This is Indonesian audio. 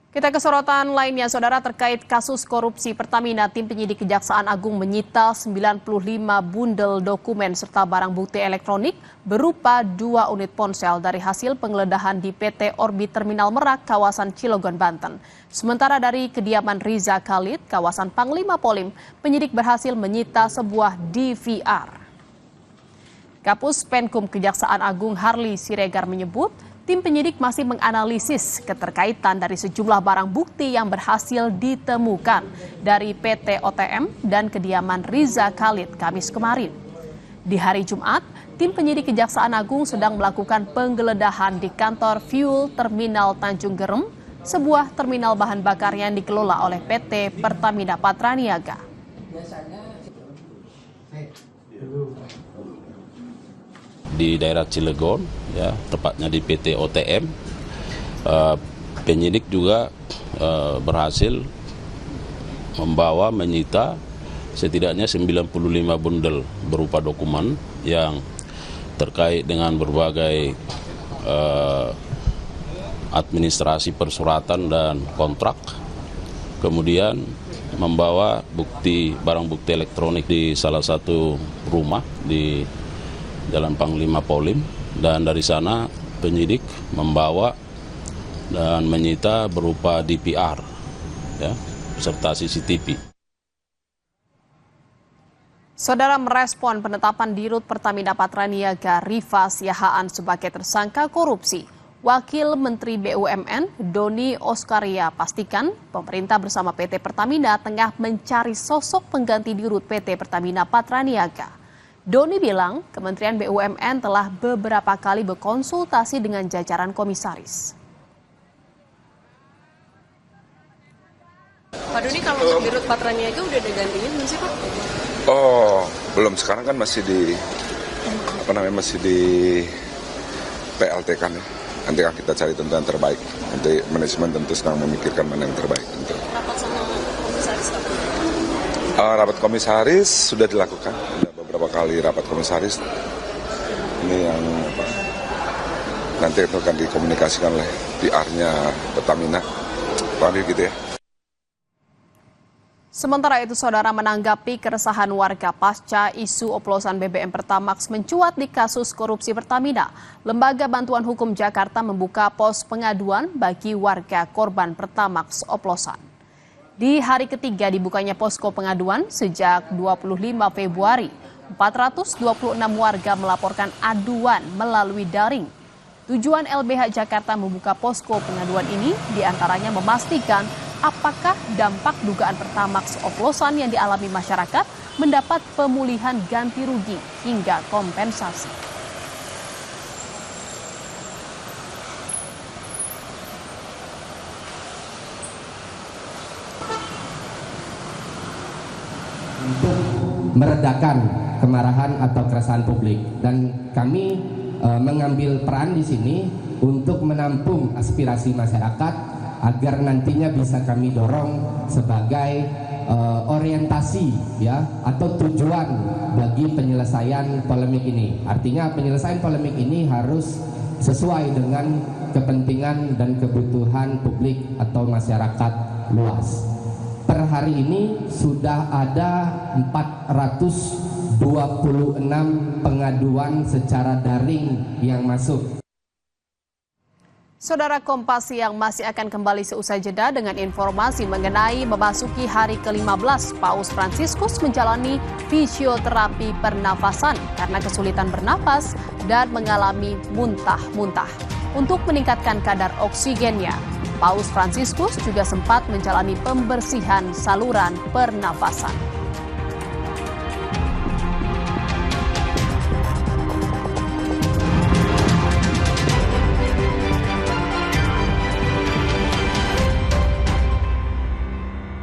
Kita ke sorotan lainnya, Saudara, terkait kasus korupsi Pertamina, tim penyidik Kejaksaan Agung menyita 95 bundel dokumen serta barang bukti elektronik berupa 2 unit ponsel dari hasil penggeledahan di PT Orbit Terminal Merak, kawasan Cilegon, Banten. Sementara dari kediaman Riza Khalid, kawasan Panglima Polim, penyidik berhasil menyita sebuah DVR. Kapus Penkum Kejaksaan Agung Harli Siregar menyebut, tim penyidik masih menganalisis keterkaitan dari sejumlah barang bukti yang berhasil ditemukan dari PT OTM dan kediaman Riza Khalid Kamis kemarin. Di hari Jumat, tim penyidik Kejaksaan Agung sedang melakukan penggeledahan di kantor Fuel Terminal Tanjung Gerem, sebuah terminal bahan bakar yang dikelola oleh PT Pertamina Patraniaga. Di daerah Cilegon, ya, tepatnya di PT OTM, penyidik juga berhasil menyita setidaknya 95 bundel berupa dokumen yang terkait dengan berbagai administrasi persuratan dan kontrak. Kemudian membawa barang bukti elektronik di salah satu rumah di Jalan Panglima Polim, dan dari sana penyidik membawa dan menyita berupa DVR, ya, serta CCTV. Saudara, merespon penetapan Dirut Pertamina Patraniaga Rifa Siahaan sebagai tersangka korupsi, Wakil Menteri BUMN Doni Oskaria pastikan pemerintah bersama PT Pertamina tengah mencari sosok pengganti Dirut PT Pertamina Patraniaga. Doni bilang Kementerian BUMN telah beberapa kali berkonsultasi dengan jajaran komisaris. Pak Doni, kalau untuk Dirut Patraniaga udah ada gantinya belum sih, Pak? Oh, belum. Sekarang kan masih di PLT kan ya. Nanti akan kita cari tentu yang terbaik. Nanti manajemen tentu sedang memikirkan mana yang terbaik. Tentu. Rapat sama komisaris, Pak? Rapat komisaris sudah dilakukan. Beberapa kali rapat komisaris. Ini yang nanti itu akan dikomunikasikan oleh PR-nya Pertamina. Panggil gitu ya. Sementara itu, Saudara, menanggapi keresahan warga pasca isu oplosan BBM Pertamax mencuat di kasus korupsi Pertamina, Lembaga Bantuan Hukum Jakarta membuka pos pengaduan bagi warga korban Pertamax oplosan. Di hari ketiga dibukanya posko pengaduan sejak 25 Februari, 426 warga melaporkan aduan melalui daring. Tujuan LBH Jakarta membuka posko pengaduan ini diantaranya memastikan apakah dampak dugaan Pertamax oplosan yang dialami masyarakat mendapat pemulihan ganti rugi hingga kompensasi. Untuk meredakan kemarahan atau keresahan publik, dan kami mengambil peran di sini untuk menampung aspirasi masyarakat agar nantinya bisa kami dorong sebagai orientasi, ya, atau tujuan bagi penyelesaian polemik ini. Artinya penyelesaian polemik ini harus sesuai dengan kepentingan dan kebutuhan publik atau masyarakat luas. Per hari ini sudah ada 426 pengaduan secara daring yang masuk. Saudara, Kompas yang masih akan kembali seusai jeda dengan informasi mengenai memasuki hari ke-15 Paus Fransiskus menjalani fisioterapi pernafasan karena kesulitan bernapas dan mengalami muntah-muntah. Untuk meningkatkan kadar oksigennya, Paus Fransiskus juga sempat menjalani pembersihan saluran pernafasan.